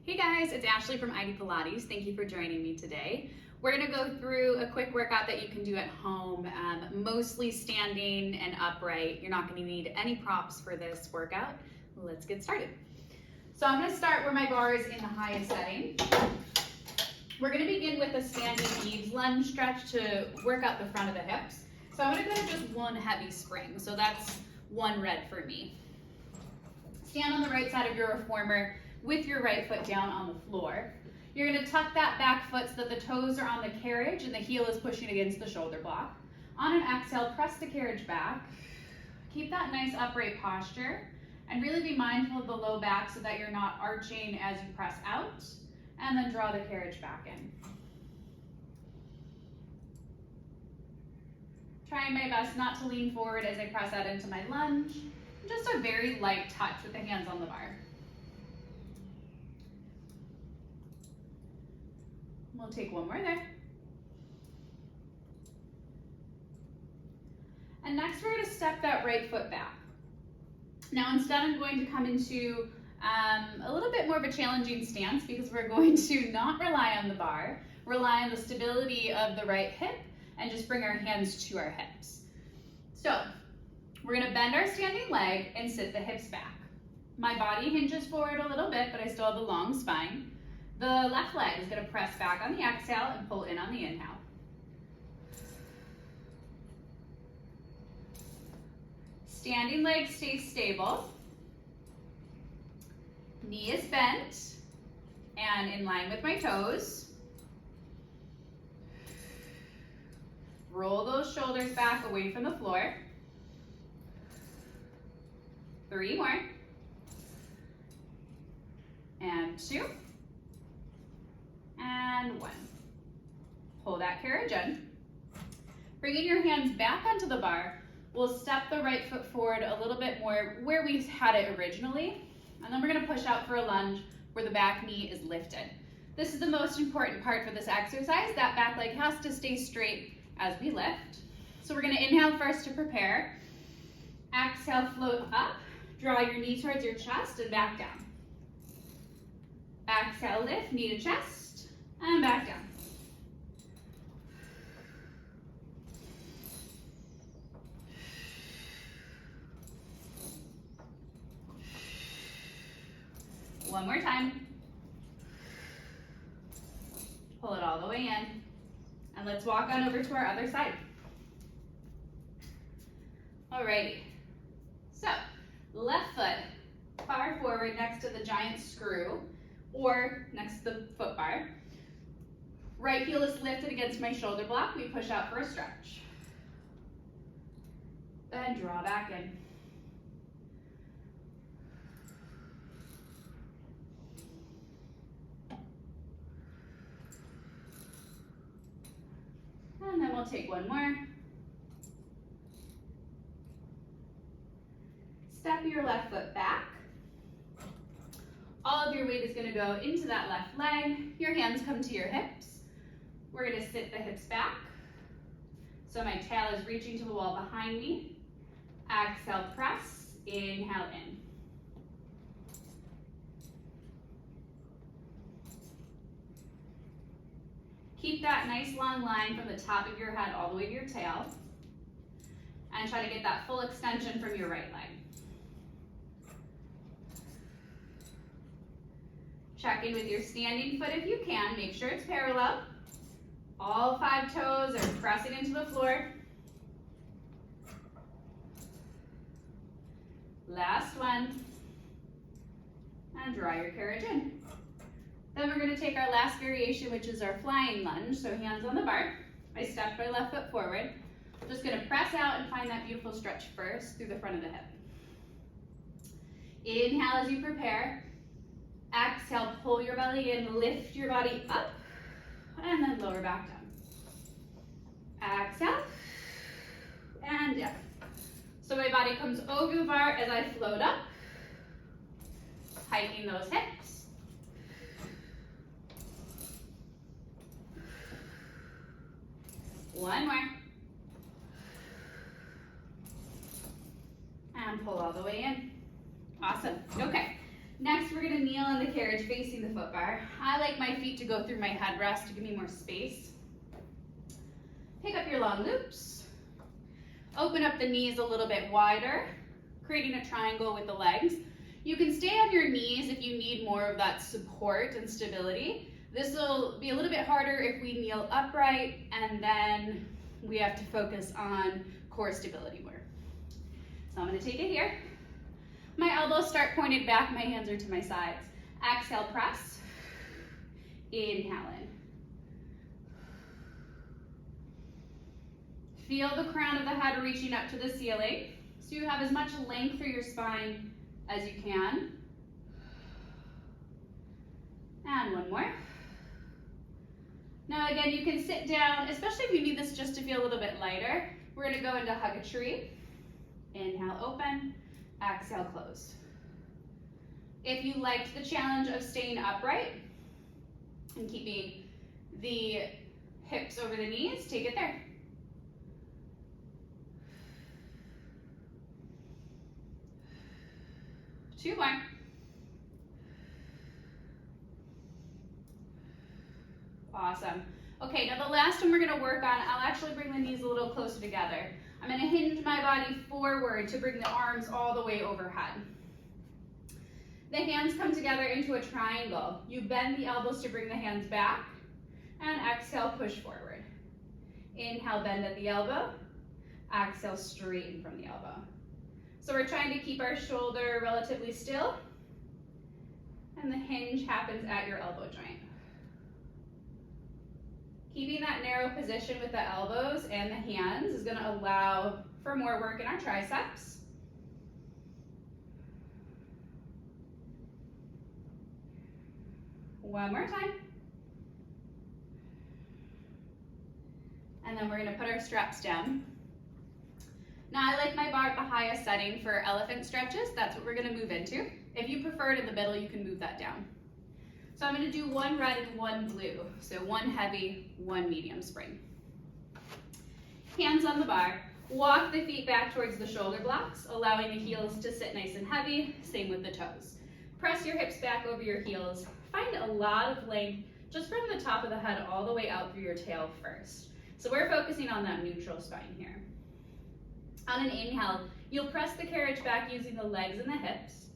Hey guys, it's Ashley from ID Pilates. Thank you for joining me today. We're gonna go through a quick workout that you can do at home, mostly standing and upright. You're not gonna need any props for this workout. Let's get started. So I'm gonna start where my bar is in the highest setting. We're gonna begin with a standing eaves lunge stretch to work out the front of the hips. So I'm gonna go to just one heavy spring. So that's one red for me. Stand on the right side of your reformer with your right foot down on the floor. You're gonna tuck that back foot so that the toes are on the carriage and the heel is pushing against the shoulder block. On an exhale, press the carriage back. Keep that nice upright posture and really be mindful of the low back so that you're not arching as you press out, and then draw the carriage back in. Trying my best not to lean forward as I press out into my lunge. Just a very light touch with the hands on the bar. We'll take one more there. And next we're going to step that right foot back. Now instead I'm going to come into a little bit more of a challenging stance because we're going to not rely on the bar, rely on the stability of the right hip, and just bring our hands to our hips. So we're going to bend our standing leg and sit the hips back. My body hinges forward a little bit, but I still have a long spine. The left leg is going to press back on the exhale and pull in on the inhale. Standing leg stays stable. Knee is bent and in line with my toes. Roll those shoulders back away from the floor. 3 more. And 2. And 1. Pull that carriage in. Bringing your hands back onto the bar, we'll step the right foot forward a little bit more where we had it originally. And then we're going to push out for a lunge where the back knee is lifted. This is the most important part for this exercise. That back leg has to stay straight as we lift. So we're going to inhale first to prepare. Exhale, float up. Draw your knee towards your chest and back down. Exhale, lift, knee to chest, and back down. One more time. Pull it all the way in. And let's walk on over to our other side. Alrighty. So, left foot far forward next to the giant screw or next to the foot bar. Right heel is lifted against my shoulder block. We push out for a stretch. Then draw back in. And then we'll take one more. Step your left foot back. All of your weight is going to go into that left leg. Your hands come to your hips. We're going to sit the hips back. So my tail is reaching to the wall behind me. Exhale, press. Inhale in. Keep that nice long line from the top of your head all the way to your tail. And try to get that full extension from your right leg. Check in with your standing foot if you can. Make sure it's parallel. All 5 toes are pressing into the floor. Last one. And draw your carriage in. Then we're going to take our last variation, which is our flying lunge. So hands on the bar. I step my left foot forward. Just going to press out and find that beautiful stretch first through the front of the hip. Inhale as you prepare. Exhale, pull your belly in, lift your body up, and then lower back down. Exhale, and down. So my body comes over the bar as I float up, hiking those hips. One more. And pull all the way in. Awesome. Okay. Next, we're gonna kneel in the carriage facing the foot bar. I like my feet to go through my headrest to give me more space. Pick up your long loops. Open up the knees a little bit wider, creating a triangle with the legs. You can stay on your knees if you need more of that support and stability. This will be a little bit harder if we kneel upright and then we have to focus on core stability more. So I'm gonna take it here. My elbows start pointed back, my hands are to my sides. Exhale, press. Inhale in. Feel the crown of the head reaching up to the ceiling, so you have as much length through your spine as you can. And one more. Now again, you can sit down, especially if you need this just to feel a little bit lighter. We're gonna go into hug a tree. Inhale, open. Exhale, close. If you liked the challenge of staying upright and keeping the hips over the knees, take it there. Two more. Awesome. Okay, now the last one we're gonna work on, I'll actually bring the knees a little closer together. I'm gonna hinge my body forward to bring the arms all the way overhead. The hands come together into a triangle. You bend the elbows to bring the hands back, and exhale, push forward. Inhale, bend at the elbow. Exhale, straighten from the elbow. So we're trying to keep our shoulder relatively still, and the hinge happens at your elbow joint. Keeping that narrow position with the elbows and the hands is gonna allow for more work in our triceps. One more time. And then we're gonna put our straps down. Now I like my bar at the highest setting for elephant stretches. That's what we're gonna move into. If you prefer it in the middle, you can move that down. So I'm gonna do one red and one blue. So one heavy, one medium spring. Hands on the bar. Walk the feet back towards the shoulder blocks, allowing the heels to sit nice and heavy. Same with the toes. Press your hips back over your heels. Find a lot of length just from the top of the head all the way out through your tail first. So we're focusing on that neutral spine here. On an inhale, you'll press the carriage back using the legs and the hips.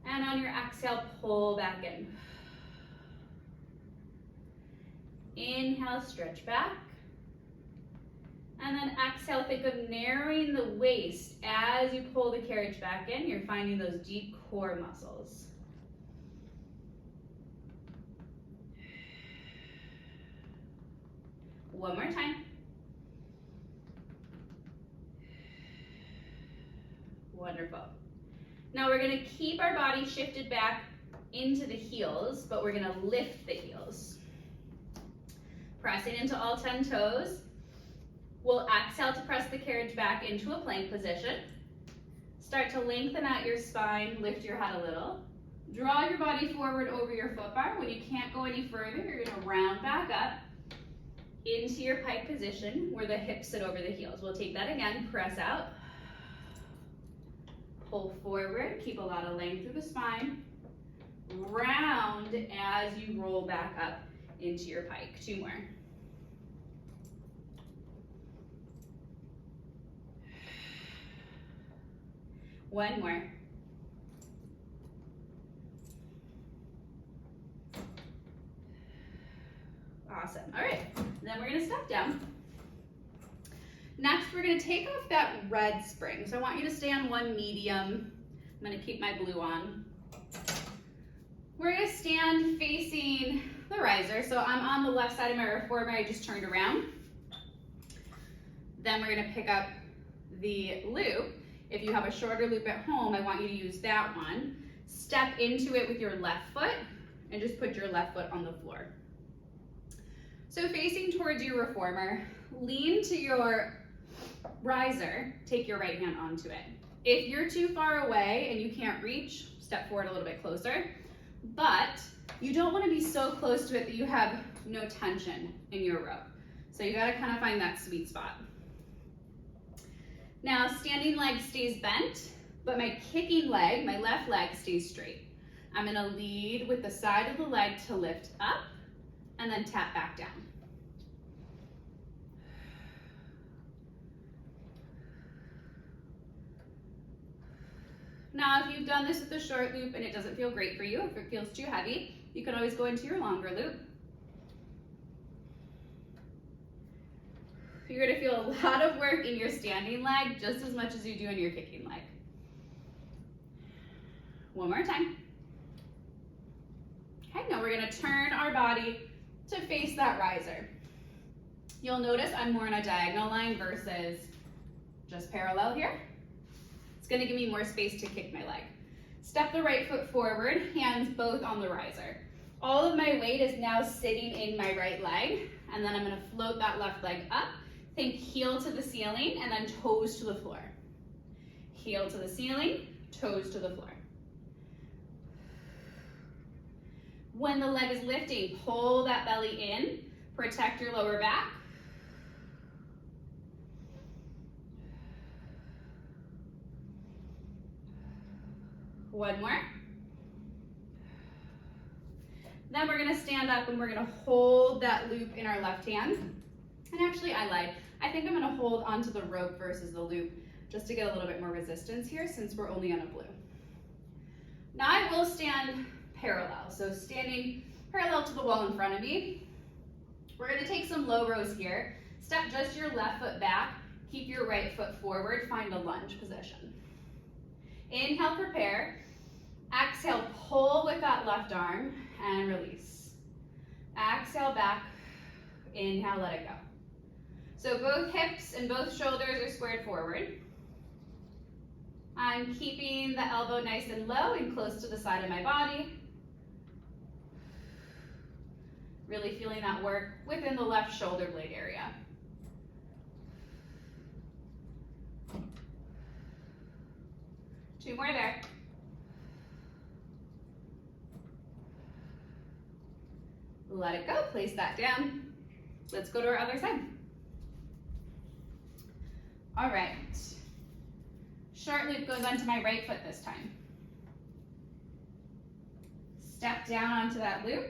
And on your exhale, pull back in. Inhale, stretch back. And then exhale, think of narrowing the waist as you pull the carriage back in. You're finding those deep core muscles. One more time. Wonderful. Now we're gonna keep our body shifted back into the heels, but we're gonna lift the heels. Pressing into all 10 toes. We'll exhale to press the carriage back into a plank position. Start to lengthen out your spine, lift your head a little. Draw your body forward over your foot bar. When you can't go any further, you're gonna round back up into your pike position where the hips sit over the heels. We'll take that again, press out. Pull forward, keep a lot of length through the spine. Round as you roll back up into your pike. Two more. One more. Awesome. All right, then we're gonna step down. Next, we're gonna take off that red spring. So I want you to stay on one medium. I'm gonna keep my blue on. We're gonna stand facing the riser. So I'm on the left side of my reformer, I just turned around. Then we're gonna pick up the loop. If you have a shorter loop at home, I want you to use that one. Step into it with your left foot and just put your left foot on the floor. So facing towards your reformer, lean to your riser, take your right hand onto it. If you're too far away and you can't reach, step forward a little bit closer, but you don't want to be so close to it that you have no tension in your rope. So you got to kind of find that sweet spot. Now, standing leg stays bent. but my kicking leg, my left leg, stays straight. I'm gonna lead with the side of the leg to lift up and then tap back down. Now, if you've done this with a short loop and it doesn't feel great for you, if it feels too heavy, you can always go into your longer loop. You're gonna feel a lot of work in your standing leg just as much as you do in your kicking leg. One more time. Okay, now we're gonna turn our body to face that riser. You'll notice I'm more in a diagonal line versus just parallel here. It's gonna give me more space to kick my leg. Step the right foot forward, hands both on the riser. All of my weight is now sitting in my right leg, and then I'm gonna float that left leg up. Think heel to the ceiling and then toes to the floor. Heel to the ceiling, toes to the floor. When the leg is lifting, pull that belly in, protect your lower back. One more. Then we're gonna stand up and we're gonna hold that loop in our left hand. And actually, I lied. I think I'm gonna hold onto the rope versus the loop just to get a little bit more resistance here since we're only on a blue. Now I will stand parallel. So standing parallel to the wall in front of me. We're gonna take some low rows here. Step just your left foot back. Keep your right foot forward. Find a lunge position. Inhale, prepare. Exhale, pull with that left arm and release. Exhale back, inhale, let it go. So both hips and both shoulders are squared forward. I'm keeping the elbow nice and low and close to the side of my body. Really feeling that work within the left shoulder blade area. Two more there. Let it go, place that down. Let's go to our other side. All right. Short loop goes onto my right foot this time. Step down onto that loop.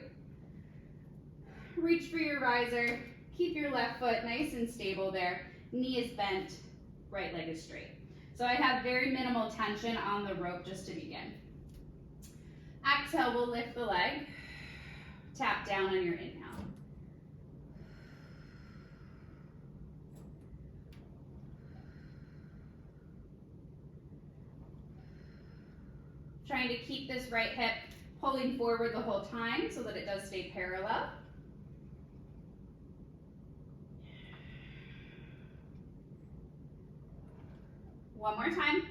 Reach for your riser. Keep your left foot nice and stable there. Knee is bent, right leg is straight. So I have very minimal tension on the rope just to begin. Exhale, we'll lift the leg. Tap down on your inhale. Trying to keep this right hip pulling forward the whole time so that it does stay parallel. One more time.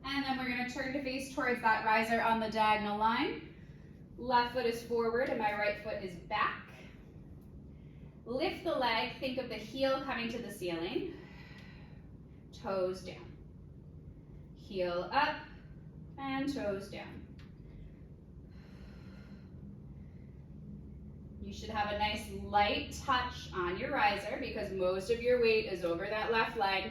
And then we're going to turn to face towards that riser on the diagonal line. Left foot is forward and my right foot is back. Lift the leg, think of the heel coming to the ceiling. Toes down. Heel up and toes down. You should have a nice light touch on your riser because most of your weight is over that left leg.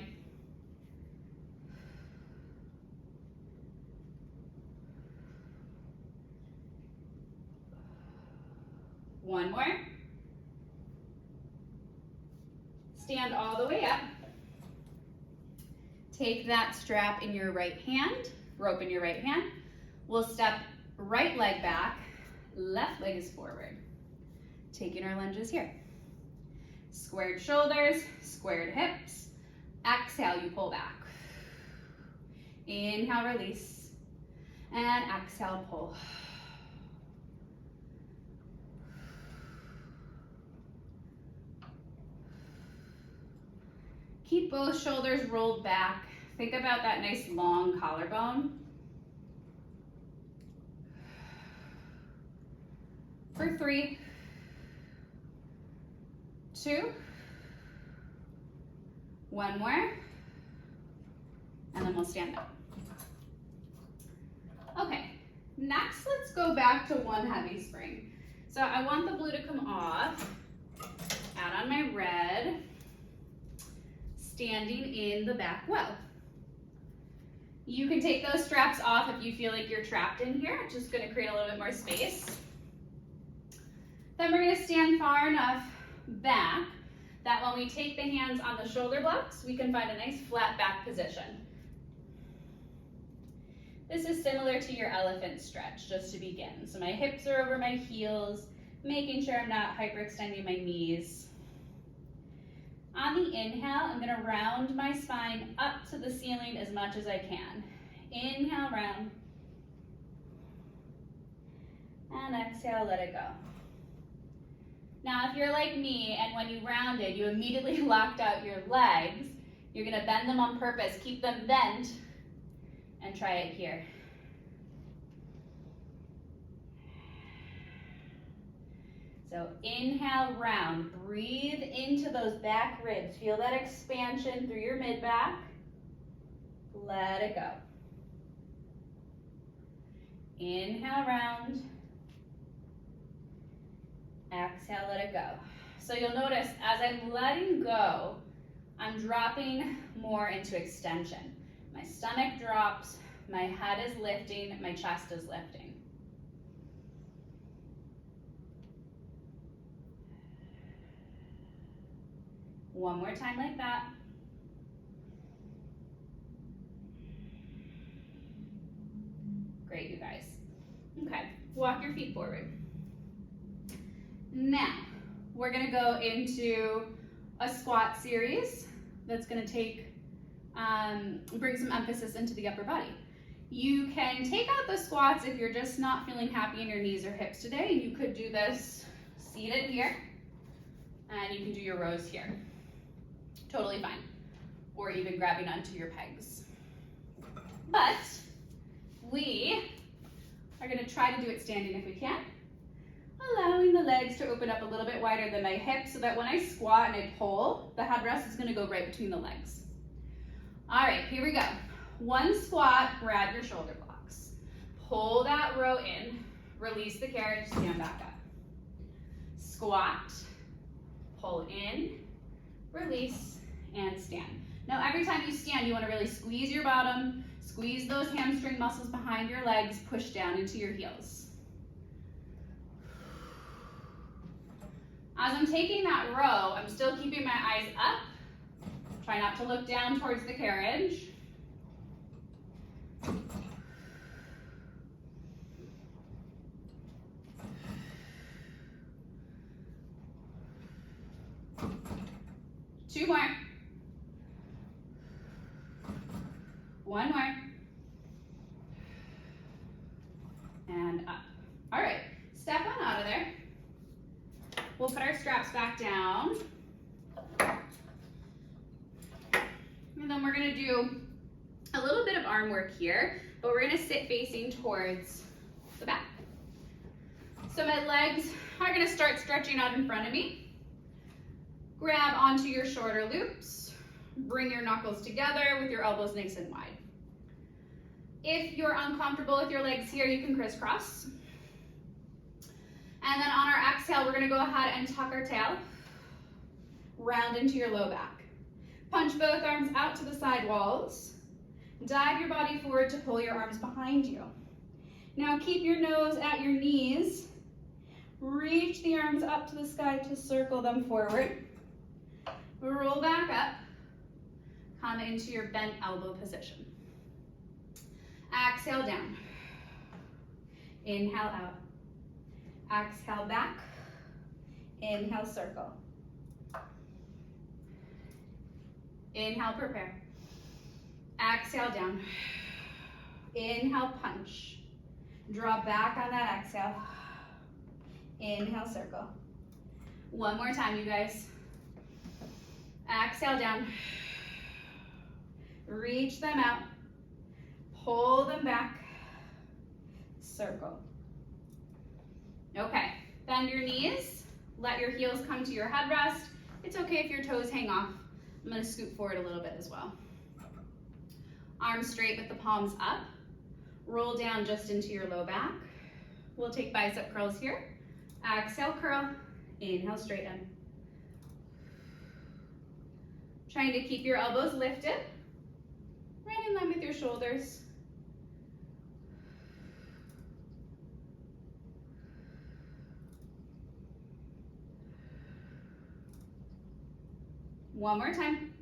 One more. Stand all the way up. Take that strap in your right hand, rope in your right hand. We'll step right leg back, left leg is forward. Taking our lunges here. Squared shoulders, squared hips. Exhale, you pull back. Inhale, release. And exhale, pull. Keep both shoulders rolled back. Think about that nice long collarbone. For 3, 2, 1 more, and then we'll stand up. Okay, next let's go back to one heavy spring. So I want the blue to come off, add on my red, standing in the back well. You can take those straps off if you feel like you're trapped in here. Just going to create a little bit more space. Then we're going to stand far enough back that when we take the hands on the shoulder blocks, we can find a nice flat back position. This is similar to your elephant stretch, just to begin. So my hips are over my heels, making sure I'm not hyperextending my knees. On the inhale, I'm going to round my spine up to the ceiling as much as I can. Inhale, round. And exhale, let it go. Now, if you're like me and when you rounded, you immediately locked out your legs, you're going to bend them on purpose. Keep them bent and try it here. So inhale, round. Breathe into those back ribs. Feel that expansion through your mid-back. Let it go. Inhale, round. Exhale, let it go. So you'll notice as I'm letting go, I'm dropping more into extension. My stomach drops, my head is lifting, my chest is lifting. One more time like that. Great, you guys. Okay, walk your feet forward. Now, we're gonna go into a squat series that's gonna bring some emphasis into the upper body. You can take out the squats if you're just not feeling happy in your knees or hips today. You could do this seated here, and you can do your rows here. Totally fine. Or even grabbing onto your pegs. But we are gonna try to do it standing if we can. Allowing the legs to open up a little bit wider than my hips so that when I squat and I pull, the headrest is gonna go right between the legs. All right, here we go. One squat, grab your shoulder blocks. Pull that row in, release the carriage, stand back up. Squat, pull in, release, and stand. Now every time you stand, you wanna really squeeze your bottom, squeeze those hamstring muscles behind your legs, push down into your heels. As I'm taking that row, I'm still keeping my eyes up. Try not to look down towards the carriage. Two more. One more. And up. All right, step on out of there. We'll put our straps back down. And then we're gonna do a little bit of arm work here, but we're gonna sit facing towards the back. So my legs are gonna start stretching out in front of me. Grab onto your shorter loops. Bring your knuckles together with your elbows nice and wide. If you're uncomfortable with your legs here, you can crisscross. And then on our exhale, we're gonna go ahead and tuck our tail, round into your low back. Punch both arms out to the side walls. Dive your body forward to pull your arms behind you. Now keep your nose at your knees. Reach the arms up to the sky to circle them forward. Roll back up. Come into your bent elbow position. Exhale down. Inhale out. Exhale back. Inhale, circle. Inhale, prepare. Exhale down. Inhale, punch. Draw back on that exhale. Inhale, circle. One more time, you guys. Exhale down. Reach them out. Pull them back. Circle. Okay, bend your knees. Let your heels come to your headrest. It's okay if your toes hang off. I'm gonna scoot forward a little bit as well. Arms straight with the palms up. Roll down just into your low back. We'll take bicep curls here. Exhale, curl. Inhale, straighten. Trying to keep your elbows lifted, right in line with your shoulders. One more time.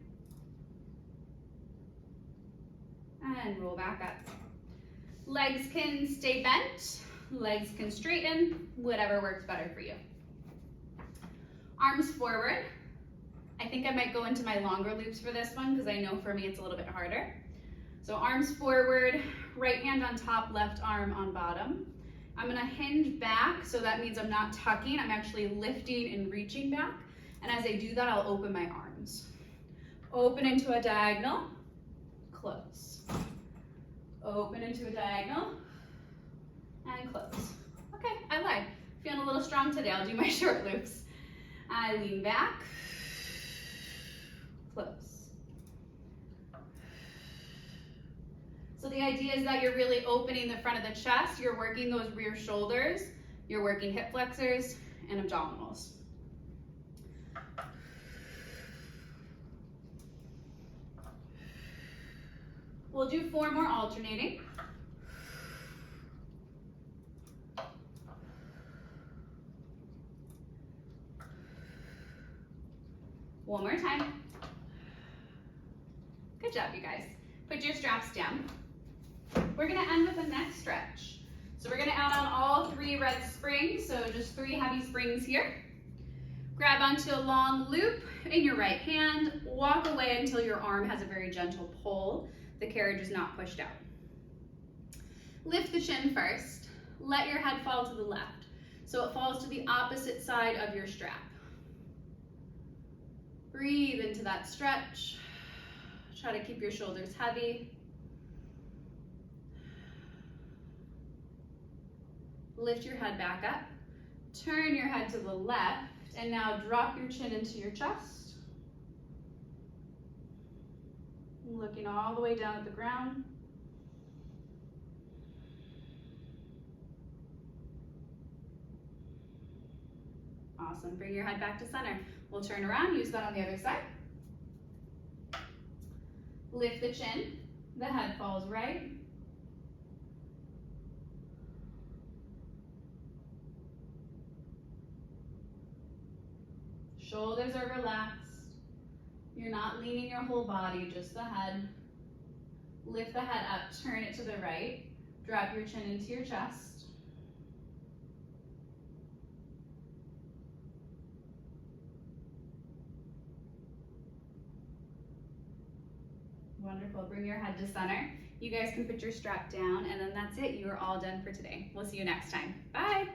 And roll back up. Legs can stay bent, legs can straighten, whatever works better for you. Arms forward. I think I might go into my longer loops for this one because I know for me it's a little bit harder. So arms forward, right hand on top, left arm on bottom. I'm gonna hinge back, so that means I'm not tucking, I'm actually lifting and reaching back. And as I do that, I'll open my arms. Open into a diagonal, close. Open into a diagonal, and close. Okay, I lied. Feeling a little strong today, I'll do my short loops. I lean back, close. So the idea is that you're really opening the front of the chest, you're working those rear shoulders, you're working hip flexors and abdominals. We'll do 4 more alternating. One more time. Good job, you guys. Put your straps down. We're gonna end with a neck stretch. So we're gonna add on all 3 red springs, so just 3 heavy springs here. Grab onto a long loop in your right hand, walk away until your arm has a very gentle pull. The carriage is not pushed out. Lift the chin first. Let your head fall to the left, so it falls to the opposite side of your strap. Breathe into that stretch. Try to keep your shoulders heavy. Lift your head back up. Turn your head to the left, and now drop your chin into your chest. Looking all the way down at the ground. Awesome, bring your head back to center. We'll turn around, use that on the other side. Lift the chin, the head falls right. Shoulders are relaxed. You're not leaning your whole body, just the head. Lift the head up, turn it to the right. Drop your chin into your chest. Wonderful, bring your head to center. You guys can put your strap down, and then that's it. You are all done for today. We'll see you next time. Bye.